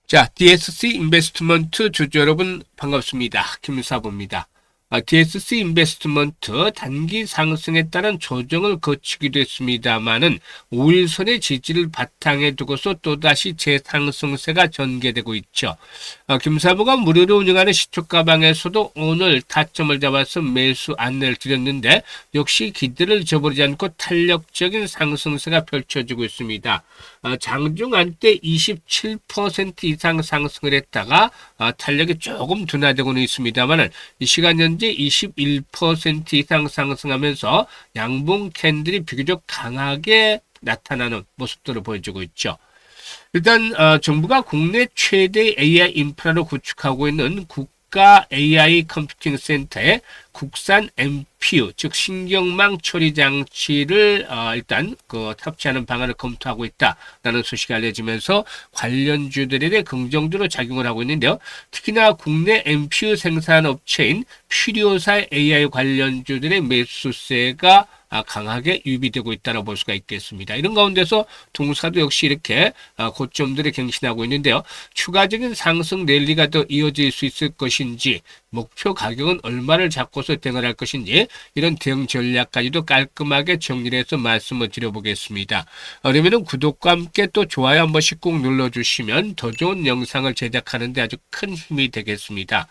자, DSC 인베스트먼트 주주 여러분 반갑습니다. 김사부입니다. DSC 인베스트먼트 단기 상승에 따른 조정을 거치기도 했습니다만은 5일선의 지지를 바탕에 두고서 또다시 재상승세가 전개되고 있죠. 김사부가 무료로 운영하는 시초가방에서도 오늘 타점을 잡아서 매수 안내를 드렸는데 역시 기대를 저버리지 않고 탄력적인 상승세가 펼쳐지고 있습니다. 장중 한때 27% 이상 상승을 했다가 탄력이 조금 둔화되고는 있습니다만 이 시간 현재 21% 이상 상승하면서 양봉 캔들이 비교적 강하게 나타나는 모습들을 보여주고 있죠. 일단 정부가 국내 최대 AI 인프라로 구축하고 있는 국가 AI 컴퓨팅 센터에 국산 MPU 즉 신경망 처리 장치를 일단 탑재하는 방안을 검토하고 있다라는 소식이 알려지면서 관련주들에 대해 긍정적으로 작용을 하고 있는데요. 특히나 국내 MPU 생산 업체인 퓨리오사 AI 관련주들의 매수세가 강하게 유입되고 있다고 볼 수가 있겠습니다. 이런 가운데서 동사도 역시 이렇게 고점들을 갱신하고 있는데요. 추가적인 상승 랠리가 더 이어질 수 있을 것인지 목표 가격은 얼마를 잡고서 대응을 할 것인지 이런 대응 전략까지도 깔끔하게 정리를 해서 말씀을 드려보겠습니다. 그러면 구독과 함께 또 좋아요 한 번씩 꼭 눌러주시면 더 좋은 영상을 제작하는 데 아주 큰 힘이 되겠습니다.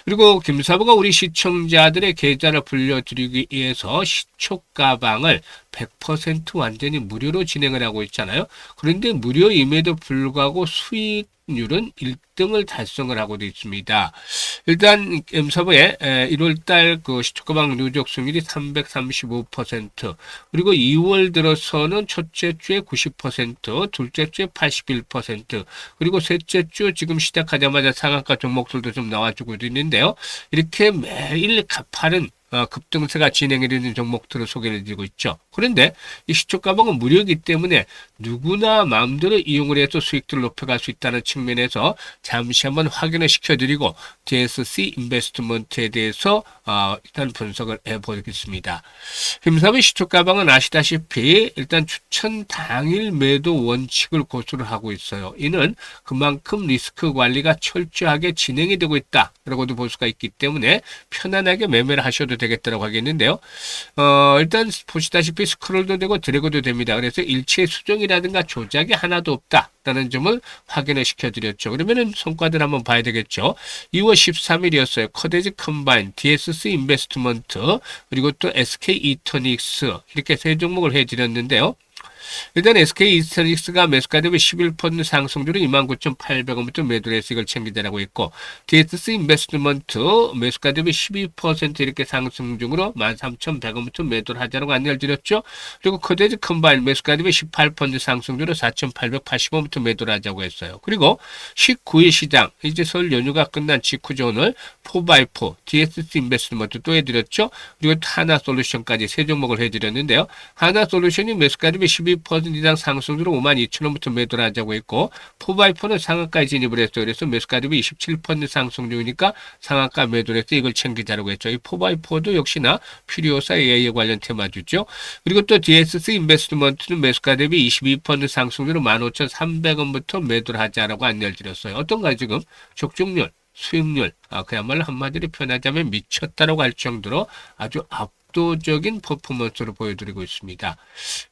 그리고 김사부가 우리 시청자들의 계좌를 불려드리기 위해서 시초가방을 100% 완전히 무료로 진행을 하고 있잖아요. 그런데 무료임에도 불구하고 수익률은 1등을 달성을 하고 있습니다. 일단 김사부의 1월달 그 시초가방 누적 수익률이 335%, 그리고 2월 들어서는 첫째 주에 90%, 둘째 주에 81%, 그리고 셋째 주 지금 시작하자마자 상한가 종목들도 좀 나와주고 있는데요. 이렇게 매일 가파른 급등세가 진행이 되는 종목들을 소개를 드리고 있죠. 그런데 이 시초가방은 무료이기 때문에 누구나 마음대로 이용을 해서 수익들을 높여갈 수 있다는 측면에서 잠시 한번 확인을 시켜드리고 DSC 인베스트먼트에 대해서 일단 분석을 해보겠습니다. 김사부 시초가방은 아시다시피 일단 추천 당일 매도 원칙을 고수를 하고 있어요. 이는 그만큼 리스크 관리가 철저하게 진행이 되고 있다라고도 볼 수가 있기 때문에 편안하게 매매를 하셔도 되겠다고 하겠는데요. 일단 보시다시피 스크롤도 되고 드래그도 됩니다. 그래서 일체 수정이라든가 조작이 하나도 없다라는 점을 확인을 시켜드렸죠. 그러면은 성과들 한번 봐야 되겠죠. 2월 13일이었어요. 커데지 컴바인, DSC 인베스트먼트, 그리고 또 SK 이터닉스 이렇게 세 종목을 해드렸는데요. 일단 SK 이스터닉스가 매수가 대비 11% 상승률은 29,800원부터 매도를 해서 이걸 챙기자라고 했고, DSC 인베스트먼트 매수가 대비 12% 이렇게 상승 중으로 13,100원부터 매도를 하자라고 안내를 드렸죠. 그리고 코데지 컴바인 매수가 대비 18% 상승률로 4,880원부터 매도를 하자고 했어요. 그리고 19일 시장, 이제 설 연휴가 끝난 직후죠. 오늘 4x4 DSC 인베스트먼트 또 해드렸죠. 그리고 하나솔루션까지 세 종목을 해드렸는데요. 하나솔루션이 매수가 대비 12% 이상 상승률로 52,000원부터 매도를 하자고 했고, 4x4는 상한가에 진입을 했어요. 그래서 매수가 대비 27% 상승 중이니까 상한가 매도를 해서 이걸 챙기자라고 했죠. 이 4x4도 역시나 퓨리오사 AI 관련 테마주죠. 그리고 또 DSC 인베스트먼트는 매수가 대비 22% 상승률로 15,300원부터 매도를 하자라고 안내를 드렸어요. 어떤가요 지금? 적중률, 수익률, 그야말로 한마디로 표현하자면 미쳤다라고 할 정도로 아주 압도적인 퍼포먼스를 보여드리고 있습니다.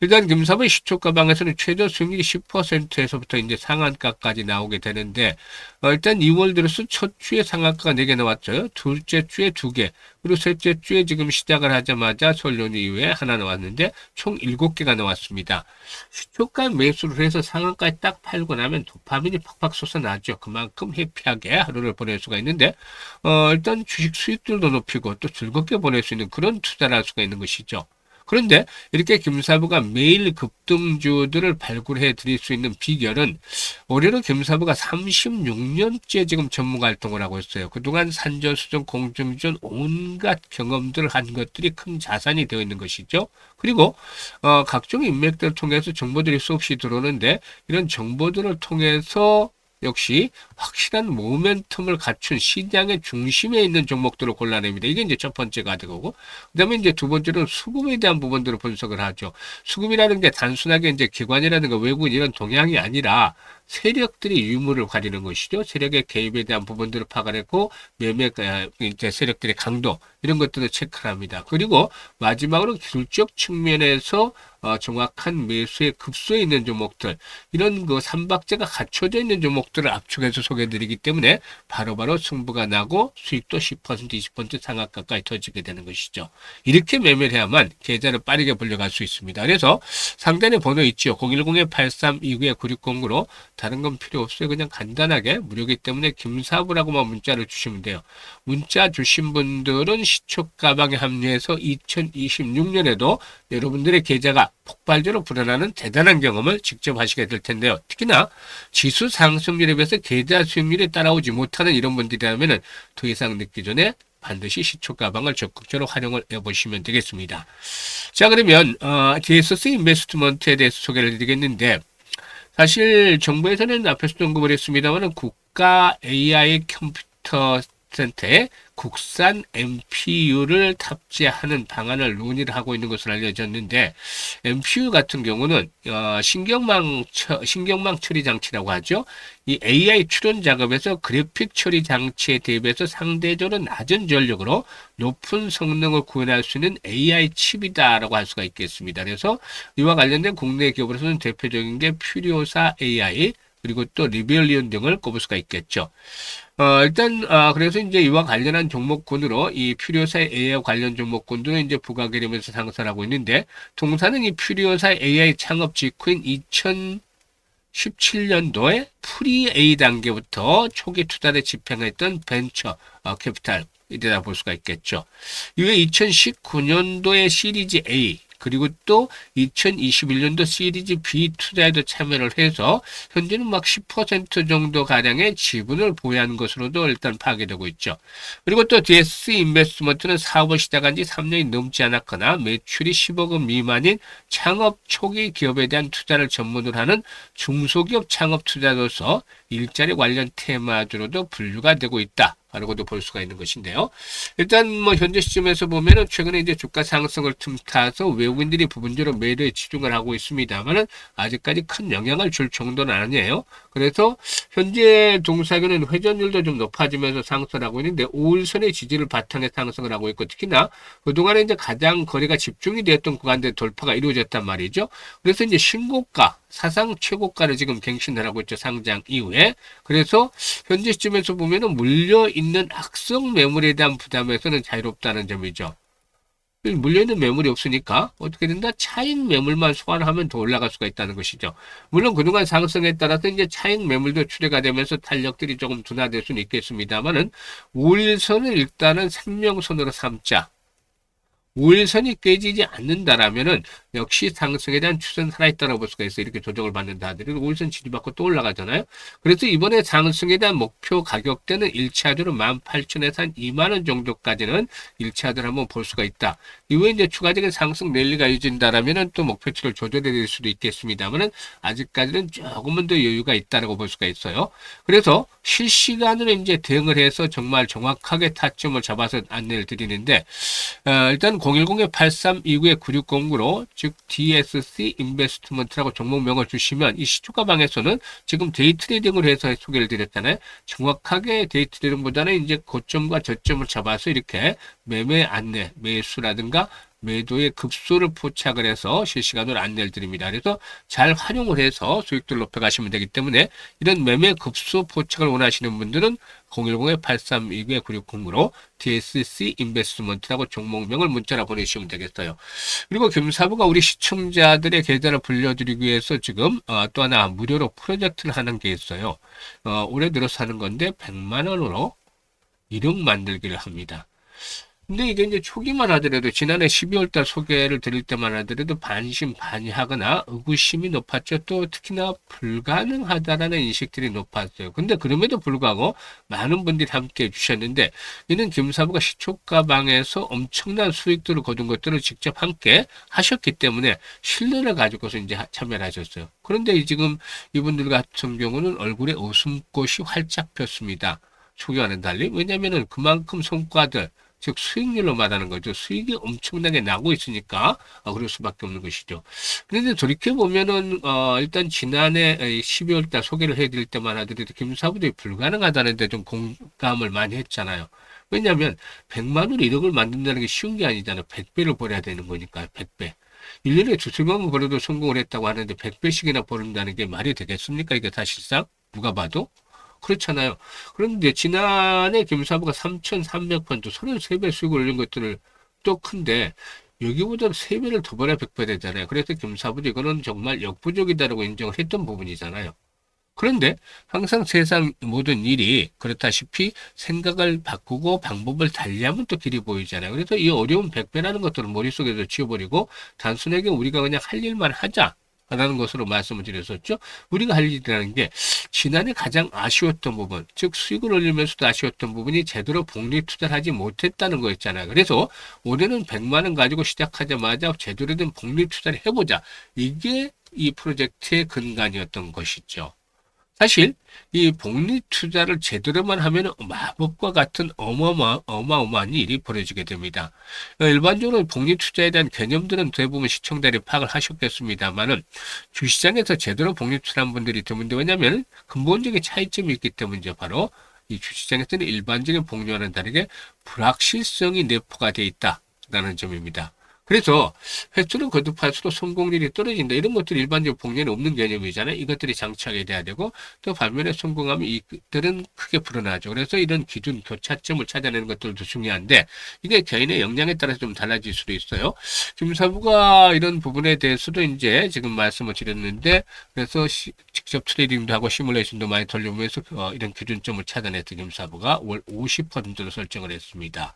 일단 김사부 시초가방에서는 최저 수익률이 10%에서부터 이제 상한가까지 나오게 되는데, 일단 2월 들어서 첫 주에 상한가가 4개 나왔죠. 둘째 주에 2개, 그리고 셋째 주에 지금 시작을 하자마자 설 연휴 이후에 하나 나왔는데 총 7개가 나왔습니다. 시초가 매수를 해서 상한가에 딱 팔고 나면 도파민이 팍팍 솟아나죠. 그만큼 해피하게 하루를 보낼 수가 있는데, 일단 주식 수익들도 높이고 또 즐겁게 보낼 수 있는 그런 투자를 할 수가 있는 것이죠. 그런데 이렇게 김사부가 매일 급등주들을 발굴해 드릴 수 있는 비결은, 올해로 김사부가 36년째 지금 전문가 활동을 하고 있어요. 그동안 산전수전, 공정전 온갖 경험들을 한 것들이 큰 자산이 되어 있는 것이죠. 그리고 각종 인맥들을 통해서 정보들이 수없이 들어오는데, 이런 정보들을 통해서 역시 확실한 모멘텀을 갖춘 시장의 중심에 있는 종목들을 골라냅니다. 이게 이제 첫 번째가 되고, 그 다음에 이제 두 번째로는 수급에 대한 부분들을 분석을 하죠. 수급이라는 게 단순하게 이제 기관이라든가 외국인 이런 동향이 아니라 세력들이 유무를 가리는 것이죠. 세력의 개입에 대한 부분들을 파악했고 매매 이제 세력들의 강도 이런 것들을 체크를 합니다. 그리고 마지막으로 기술적 측면에서 정확한 매수의 급소에 있는 종목들 이런 그 삼박자가 갖춰져 있는 종목들을 압축해서 소개해드리기 때문에 바로바로 승부가 나고 수익도 10% 20% 상하 가까이 터지게 되는 것이죠. 이렇게 매매를 해야만 계좌를 빠르게 불려갈 수 있습니다. 그래서 상단에 번호 있죠. 010-8329-9609로 다른 건 필요 없어요. 그냥 간단하게 무료이기 때문에 김사부라고만 문자를 주시면 돼요. 문자 주신 분들은 시초가방에 합류해서 2026년에도 여러분들의 계좌가 폭발적으로 불어나는 대단한 경험을 직접 하시게 될 텐데요. 특히나 지수 상승률에 비해서 계좌 수익률이 따라오지 못하는 이런 분들이라면 더 이상 늦기 전에 반드시 시초가방을 적극적으로 활용을 해보시면 되겠습니다. 자, 그러면 DSC 인베스트먼트에 대해서 소개를 드리겠는데 사실 정부에서는 앞에서도 언급을 했습니다만 국가 AI 컴퓨터 센터에 국산 MPU를 탑재하는 방안을 논의를 하고 있는 것으로 알려졌는데 MPU 같은 경우는 신경망 처리 장치라고 하죠. 이 AI 추론 작업에서 그래픽 처리 장치에 대비해서 상대적으로 낮은 전력으로 높은 성능을 구현할 수 있는 AI 칩이다라고 할 수가 있겠습니다. 그래서 이와 관련된 국내 기업으로서는 대표적인 게 퓨리오사 AI 그리고 또 리벨리온 등을 꼽을 수가 있겠죠. 그래서 이제 이와 관련한 종목군으로 이 퓨리오사의 AI 관련 종목군들은 이제 부가개념에서 상승을 하고 있는데, 동사는 이 퓨리오사의 AI 창업 직후인 2017년도에 프리 A 단계부터 초기 투자를 집행했던 벤처 캐피탈 이래다 볼 수가 있겠죠. 이후에 2019년도에 시리즈 A 그리고 또 2021년도 시리즈 B 투자에도 참여를 해서 현재는 막 10% 정도 가량의 지분을 보유한 것으로도 일단 파악되고 있죠. 그리고 또 DSC 인베스트먼트는 사업을 시작한 지 3년이 넘지 않았거나 매출이 10억 원 미만인 창업 초기 기업에 대한 투자를 전문으로 하는 중소기업 창업 투자로서 일자리 관련 테마주로도 분류가 되고 있다. 라고도 볼 수가 있는 것인데요. 일단 뭐 현재 시점에서 보면은 최근에 이제 주가 상승을 틈타서 외국인들이 부분적으로 매도에 치중을 하고 있습니다만은 아직까지 큰 영향을 줄 정도는 아니에요. 그래서 현재 동사교는 회전율도 좀 높아지면서 상승을 하고 있는데 5일선의 지지를 바탕에 상승을 하고 있고 특히나 그동안에 이제 가장 거래가 집중이 되었던 구간대 돌파가 이루어졌단 말이죠. 그래서 이제 신고가 사상 최고가를 지금 갱신을 하고 있죠. 상장 이후에. 그래서 현재 시점에서 보면은 물려있는 악성 매물에 대한 부담에서는 자유롭다는 점이죠. 물려있는 매물이 없으니까 어떻게 된다? 차익 매물만 소환하면 더 올라갈 수가 있다는 것이죠. 물론 그동안 상승에 따라서 이제 차익 매물도 출회가 되면서 탄력들이 조금 둔화될 수는 있겠습니다만은 5일선을 일단은 생명선으로 삼자. 5일선이 깨지지 않는다라면은 역시 상승에 대한 추세는 살아있다고 볼 수가 있어요. 이렇게 조정을 받는다 하더라도 5일선 지지받고 또 올라가잖아요. 그래서 이번에 상승에 대한 목표 가격대는 1차적으로 18,000에서 한 2만원 정도까지는 1차적으로 한번 볼 수가 있다. 이후에 이제 추가적인 상승 랠리가 이어진다라면은 또 목표치를 조절해 드릴 수도 있겠습니다만은 아직까지는 조금은 더 여유가 있다고 볼 수가 있어요. 그래서 실시간으로 이제 대응을 해서 정말 정확하게 타점을 잡아서 안내를 드리는데, 일단 010-8329-9609로 즉 DSC 인베스트먼트라고 종목명을 주시면 이 시초가방에서는 지금 데이트레이딩을 해서 소개를 드렸잖아요. 정확하게 데이트레이딩보다는 이제 고점과 저점을 잡아서 이렇게 매매 안내, 매수라든가 매도의 급소를 포착을 해서 실시간으로 안내를 드립니다. 그래서 잘 활용을 해서 수익들을 높여가시면 되기 때문에 이런 매매 급소 포착을 원하시는 분들은 010-8329-9609로 DSC 인베스트먼트라고 종목명을 문자로 보내주시면 되겠어요. 그리고 김사부가 우리 시청자들의 계좌를 불려드리기 위해서 지금 또 하나 무료로 프로젝트를 하는 게 있어요. 올해 들어서 하는 건데 100만 원으로 1억 만들기를 합니다. 근데 이게 이제 초기만 하더라도 지난해 12월달 소개를 드릴 때만 하더라도 반신반의하거나 의구심이 높았죠. 또 특히나 불가능하다라는 인식들이 높았어요. 근데 그럼에도 불구하고 많은 분들이 함께 해주셨는데 이는 김사부가 시초가방에서 엄청난 수익들을 거둔 것들을 직접 함께 하셨기 때문에 신뢰를 가지고서 이제 참여를 하셨어요. 그런데 지금 이분들 같은 경우는 얼굴에 웃음꽃이 활짝 폈습니다. 초기와는 달리. 왜냐면은 그만큼 성과들 즉 수익률로 말하는 거죠. 수익이 엄청나게 나고 있으니까 그럴 수밖에 없는 것이죠. 그런데 돌이켜보면은 일단 지난해 12월 달 소개를 해드릴 때만 하더라도 김사부들이 불가능하다는데 좀 공감을 많이 했잖아요. 왜냐하면 100만 원으로 1억을 만든다는 게 쉬운 게 아니잖아요. 100배를 벌어야 되는 거니까 100배. 1년에 두세 번만 벌어도 성공을 했다고 하는데 100배씩이나 벌는다는 게 말이 되겠습니까? 이게 사실상 누가 봐도 그렇잖아요. 그런데 지난해 김사부가 3,300펀드 33배 수익을 올린 것들을 또 큰데 여기보다 3배를 더 벌어야 100배 되잖아요. 그래서 김사부도 이거는 정말 역부족이다라고 인정을 했던 부분이잖아요. 그런데 항상 세상 모든 일이 그렇다시피 생각을 바꾸고 방법을 달리하면 또 길이 보이잖아요. 그래서 이 어려운 100배라는 것들을 머릿속에서 지워버리고 단순하게 우리가 그냥 할 일만 하자. 라는 것으로 말씀을 드렸었죠. 우리가 할 일이라는 게 지난해 가장 아쉬웠던 부분, 즉 수익을 올리면서도 아쉬웠던 부분이 제대로 복리 투자를 하지 못했다는 거였잖아요. 그래서 올해는 100만 원 가지고 시작하자마자 제대로 된 복리 투자를 해보자. 이게 이 프로젝트의 근간이었던 것이죠. 사실 이 복리 투자를 제대로만 하면 마법과 같은 어마어마한 일이 벌어지게 됩니다. 일반적으로 복리 투자에 대한 개념들은 대부분 시청자들이 파악을 하셨겠습니다만은 주시장에서 제대로 복리 투자한 분들이 드문데 왜냐하면 근본적인 차이점이 있기 때문이죠. 바로 이 주시장에서는 일반적인 복리와는 다르게 불확실성이 내포가 돼 있다라는 점입니다. 그래서 횟수는 거듭할수록 성공률이 떨어진다. 이런 것들이 일반적으로 복리에는 없는 개념이잖아요. 이것들이 장착이 돼야 되고 또 반면에 성공하면 이들은 크게 불어나죠. 그래서 이런 기준 교차점을 찾아내는 것들도 중요한데 이게 개인의 역량에 따라서 좀 달라질 수도 있어요. 김사부가 이런 부분에 대해서도 이제 지금 말씀을 드렸는데 그래서 직접 트레이딩도 하고 시뮬레이션도 많이 돌려보면서 이런 기준점을 찾아내서 김사부가 월 50%로 설정을 했습니다.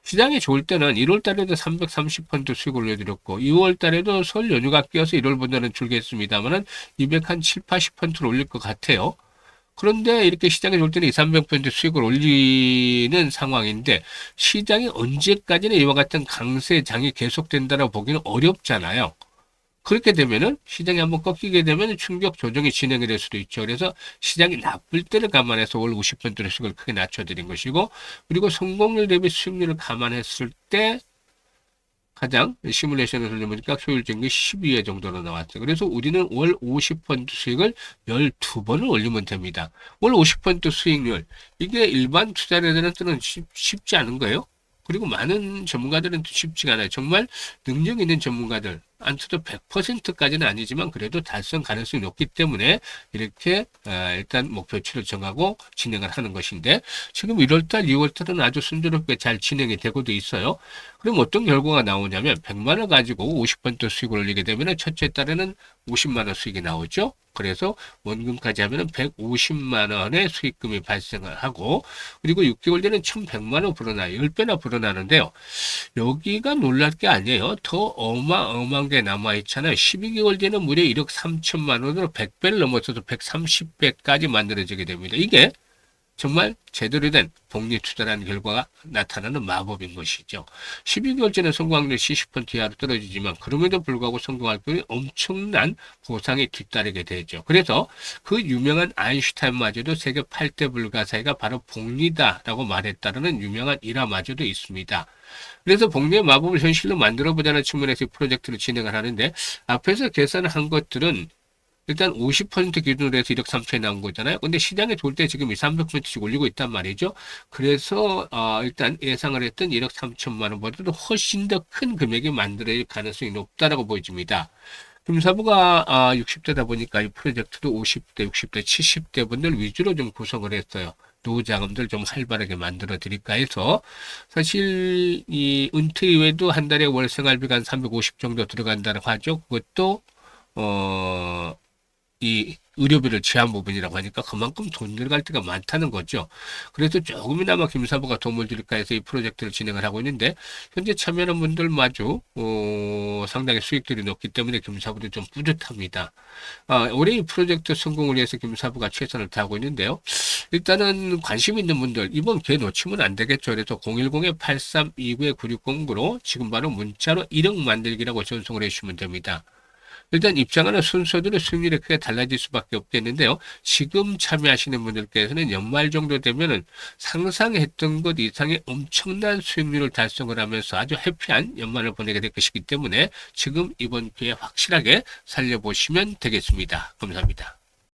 시장이 좋을 때는 1월 달에도 330% 수익을 올려드렸고 2월 달에도 설 연휴가 끼어서 1월보다는 줄겠습니다만은 207, 80%를 올릴 것 같아요. 그런데 이렇게 시장이 좋을 때는 2, 300% 수익을 올리는 상황인데 시장이 언제까지나 이와 같은 강세장이 계속된다고 보기는 어렵잖아요. 그렇게 되면은 시장이 한번 꺾이게 되면 충격 조정이 진행이 될 수도 있죠. 그래서 시장이 나쁠 때를 감안해서 월 50%의 수익을 크게 낮춰드린 것이고 그리고 성공률 대비 수익률을 감안했을 때 가장 시뮬레이션을 돌려보니까 효율적인 게 12회 정도로 나왔어요. 그래서 우리는 월 50% 수익을 12번을 올리면 됩니다. 월 50% 수익률. 이게 일반 투자자들한테는 쉽지 않은 거예요. 그리고 많은 전문가들은 쉽지가 않아요. 정말 능력 있는 전문가들, 안쳐도 100%까지는 아니지만 그래도 달성 가능성이 높기 때문에 이렇게 일단 목표치를 정하고 진행을 하는 것인데 지금 1월달, 2월달은 아주 순조롭게 잘 진행이 되고도 있어요. 그럼 어떤 결과가 나오냐면 100만 원 가지고 50% 수익을 올리게 되면 첫째 달에는 50만 원 수익이 나오죠. 그래서 원금까지 하면은 150만 원의 수익금이 발생을 하고 그리고 6개월 뒤에는 1,100만 원 불어나요. 10배나 불어나는데요. 여기가 놀랄 게 아니에요. 더 어마어마한 게 남아있잖아요. 12개월 뒤에는 무려 1억 3천만 원으로 100배를 넘어서서 130배까지 만들어지게 됩니다. 이게 정말 제대로 된 복리 투자라는 결과가 나타나는 마법인 것이죠. 12개월 전에 성공 확률이 70% 이하로 떨어지지만 그럼에도 불구하고 성공할 경우에 엄청난 보상이 뒤따르게 되죠. 그래서 그 유명한 아인슈타인마저도 세계 8대 불가사의가 바로 복리다라고 말했다는 유명한 일화마저도 있습니다. 그래서 복리의 마법을 현실로 만들어보자는 측면에서 이 프로젝트를 진행을 하는데 앞에서 계산을 한 것들은 일단 50% 기준으로 해서 1억 3천이 나온 거잖아요. 근데 시장에 좋을 때 지금 2, 300%씩 올리고 있단 말이죠. 그래서 일단 예상을 했던 1억 3천만 원보다도 훨씬 더 큰 금액이 만들어질 가능성이 높다라고 보여집니다. 금사부가 60대다 보니까 이 프로젝트도 50대, 60대, 70대 분들 위주로 좀 구성을 했어요. 노후 자금들 좀 활발하게 만들어 드릴까 해서 사실 이 은퇴 이외에도 한 달에 월 생활비가 한 350 정도 들어간다고 하죠. 그것도 이 의료비를 제한 부분이라고 하니까 그만큼 돈 들어갈 때가 많다는 거죠. 그래서 조금이나마 김사부가 도움을 드릴까 해서 이 프로젝트를 진행을 하고 있는데 현재 참여하는 분들마저 상당히 수익들이 높기 때문에 김사부도 좀 뿌듯합니다. 올해 이 프로젝트 성공을 위해서 김사부가 최선을 다하고 있는데요. 일단은 관심 있는 분들 이번 기회 놓치면 안 되겠죠. 그래서 010-8329-9609로 지금 바로 문자로 1억 만들기라고 전송을 해주시면 됩니다. 일단 입장하는 순서대로 수익률이 크게 달라질 수밖에 없겠는데요. 지금 참여하시는 분들께서는 연말 정도 되면은 상상했던 것 이상의 엄청난 수익률을 달성을 하면서 아주 해피한 연말을 보내게 될 것이기 때문에 지금 이번 기회에 확실하게 살려보시면 되겠습니다. 감사합니다.